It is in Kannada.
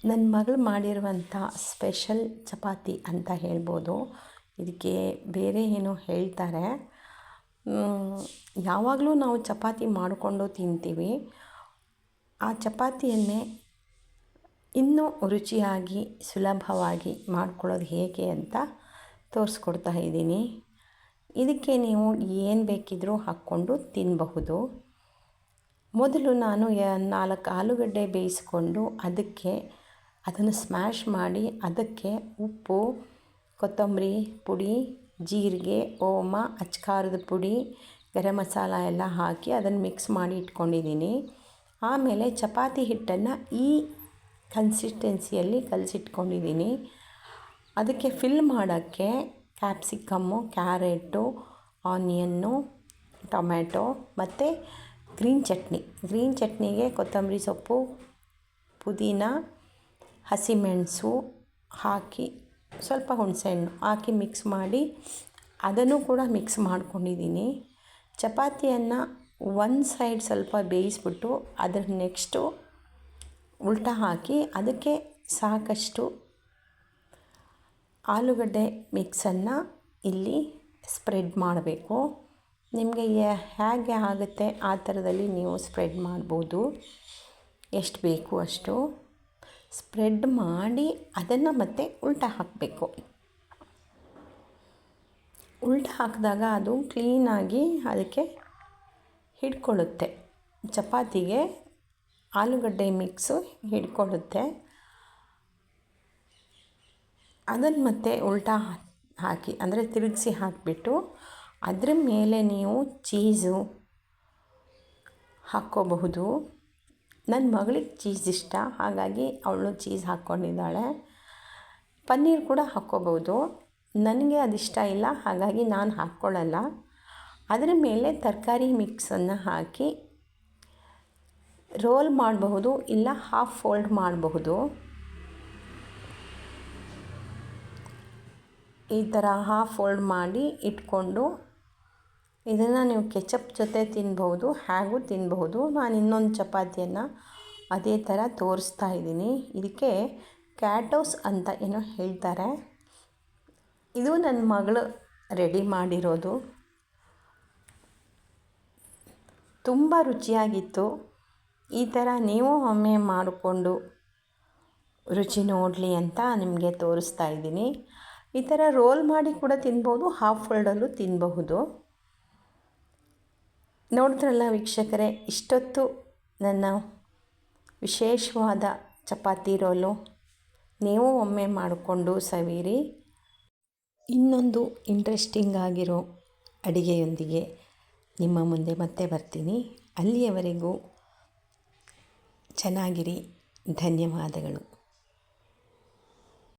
ನನ್ನ ಮಗಳು ಮಾಡಿರುವಂಥ ಸ್ಪೆಷಲ್ ಚಪಾತಿ ಅಂತ ಹೇಳ್ಬೋದು. ಇದಕ್ಕೆ ಬೇರೆ ಏನೋ ಹೇಳ್ತಾರೆ. ಯಾವಾಗಲೂ ನಾವು ಚಪಾತಿ ಮಾಡಿಕೊಂಡು ತಿಂತೀವಿ. ಆ ಚಪಾತಿಯನ್ನೇ ಇನ್ನೂ ರುಚಿಯಾಗಿ ಸುಲಭವಾಗಿ ಮಾಡ್ಕೊಳ್ಳೋದು ಹೇಗೆ ಅಂತ ತೋರಿಸ್ಕೊಡ್ತಾ ಇದ್ದೀನಿ. ಇದಕ್ಕೆ ನೀವು ಏನು ಬೇಕಿದ್ರೂ ಹಾಕ್ಕೊಂಡು ತಿನ್ನಬಹುದು. ಮೊದಲು ನಾನು 4 ಆಲೂಗಡ್ಡೆ ಬೇಯಿಸ್ಕೊಂಡು ಅದನ್ನು ಸ್ಮ್ಯಾಶ್ ಮಾಡಿ ಅದಕ್ಕೆ ಉಪ್ಪು, ಕೊತ್ತಂಬರಿ ಪುಡಿ, ಜೀರಿಗೆ, ಓಮ, ಅಚ್ಕಾರದ ಪುಡಿ, ಗರಂ ಮಸಾಲ ಎಲ್ಲ ಹಾಕಿ ಅದನ್ನು ಮಿಕ್ಸ್ ಮಾಡಿ ಇಟ್ಕೊಂಡಿದ್ದೀನಿ. ಆಮೇಲೆ ಚಪಾತಿ ಹಿಟ್ಟನ್ನು ಈ ಕನ್ಸಿಸ್ಟೆನ್ಸಿಯಲ್ಲಿ ಕಲಸಿಟ್ಕೊಂಡಿದ್ದೀನಿ. ಅದಕ್ಕೆ ಫಿಲ್ ಮಾಡೋಕ್ಕೆ ಕ್ಯಾಪ್ಸಿಕಮ್ಮು, ಕ್ಯಾರೆಟು, ಆನಿಯನ್ನು, ಟೊಮ್ಯಾಟೊ ಮತ್ತು ಗ್ರೀನ್ ಚಟ್ನಿಗೆ ಕೊತ್ತಂಬರಿ ಸೊಪ್ಪು, ಪುದೀನ, ಹಸಿಮೆಣಸು ಹಾಕಿ ಸ್ವಲ್ಪ ಹುಣಸೆಹಣ್ಣು ಹಾಕಿ ಮಿಕ್ಸ್ ಮಾಡಿ ಅದನ್ನು ಕೂಡ ಮಿಕ್ಸ್ ಮಾಡ್ಕೊಂಡಿದ್ದೀನಿ. ಚಪಾತಿಯನ್ನು ಒಂದು ಸೈಡ್ ಸ್ವಲ್ಪ ಬೇಯಿಸ್ಬಿಟ್ಟು ಅದರ ನೆಕ್ಸ್ಟು ಉಲ್ಟಾ ಹಾಕಿ ಅದಕ್ಕೆ ಸಾಕಷ್ಟು ಆಲೂಗಡ್ಡೆ ಮಿಕ್ಸನ್ನು ಇಲ್ಲಿ ಸ್ಪ್ರೆಡ್ ಮಾಡಬೇಕು. ನಿಮಗೆ ಹೇಗೆ ಆಗುತ್ತೆ ಆ ಥರದಲ್ಲಿ ನೀವು ಸ್ಪ್ರೆಡ್ ಮಾಡ್ಬೋದು. ಎಷ್ಟು ಬೇಕು ಅಷ್ಟು ಸ್ಪ್ರೆಡ್ ಮಾಡಿ ಅದನ್ನು ಮತ್ತೆ ಉಲ್ಟಾ ಹಾಕಬೇಕು. ಉಲ್ಟಾ ಹಾಕಿದಾಗ ಅದು ಕ್ಲೀನಾಗಿ ಅದಕ್ಕೆ ಹಿಡ್ಕೊಳ್ಳುತ್ತೆ. ಚಪಾತಿಗೆ ಆಲೂಗಡ್ಡೆ ಮಿಕ್ಸು ಹಿಡ್ಕೊಳ್ಳುತ್ತೆ. ಅದನ್ನು ಮತ್ತೆ ಉಲ್ಟಾ ಹಾಕಿ ಅಂದರೆ ತಿರುಗಿಸಿ ಹಾಕಿಬಿಟ್ಟು ಅದರ ಮೇಲೆ ನೀವು ಚೀಸು ಹಾಕ್ಕೋಬಹುದು. ನನ್ನ ಮಗಳಿಗೆ ಚೀಸ್ ಇಷ್ಟ, ಹಾಗಾಗಿ ಅವಳು ಚೀಸ್ ಹಾಕ್ಕೊಂಡಿದ್ದಾಳೆ. ಪನ್ನೀರ್ ಕೂಡ ಹಾಕ್ಕೋಬಹುದು. ನನಗೆ ಅದಿಷ್ಟ ಇಲ್ಲ, ಹಾಗಾಗಿ ನಾನು ಹಾಕ್ಕೊಳ್ಳಲ್ಲ. ಅದರ ಮೇಲೆ ತರಕಾರಿ ಮಿಕ್ಸನ್ನು ಹಾಕಿ ರೋಲ್ ಮಾಡಬಹುದು, ಇಲ್ಲ ಹಾಫ್ ಫೋಲ್ಡ್ ಮಾಡಬಹುದು. ಈ ಥರ ಹಾಫ್ ಫೋಲ್ಡ್ ಮಾಡಿ ಇಟ್ಕೊಂಡು ಇದನ್ನು ನೀವು ಕೆಚಪ್ ಜೊತೆ ತಿನ್ಬಹುದು, ಹಾಗೂ ತಿನ್ನಬಹುದು. ನಾನು ಇನ್ನೊಂದು ಚಪಾತಿಯನ್ನು ಅದೇ ಥರ ತೋರಿಸ್ತಾ ಇದ್ದೀನಿ. ಇದಕ್ಕೆ ಕ್ಯಾಟೋಸ್ ಅಂತ ಏನೋ ಹೇಳ್ತಾರೆ. ಇದು ನನ್ನ ಮಗಳು ರೆಡಿ ಮಾಡಿರೋದು. ತುಂಬ ರುಚಿಯಾಗಿತ್ತು. ಈ ಥರ ನೀವು ಒಮ್ಮೆ ಮಾಡಿಕೊಂಡು ರುಚಿ ನೋಡಲಿ ಅಂತ ನಿಮಗೆ ತೋರಿಸ್ತಾ ಇದ್ದೀನಿ. ಈ ಥರ ರೋಲ್ ಮಾಡಿ ಕೂಡ ತಿನ್ಬೋದು, ಹಾಫ್ ಫೋಲ್ಡಲ್ಲೂ ತಿನ್ನಬಹುದು. ನೋಡಿದ್ರಲ್ಲ ವೀಕ್ಷಕರೇ, ಇಷ್ಟೊತ್ತು ನನ್ನ ವಿಶೇಷವಾದ ಚಪಾತಿ ರೋಲು ನೀವು ಒಮ್ಮೆ ಮಾಡಿಕೊಂಡು ಸವಿರಿ. ಇನ್ನೊಂದು ಇಂಟ್ರೆಸ್ಟಿಂಗ್ ಆಗಿರೋ ಅಡುಗೆಯೊಂದಿಗೆ ನಿಮ್ಮ ಮುಂದೆ ಮತ್ತೆ ಬರ್ತೀನಿ. ಅಲ್ಲಿಯವರೆಗೂ ಚೆನ್ನಾಗಿರಿ. ಧನ್ಯವಾದಗಳು.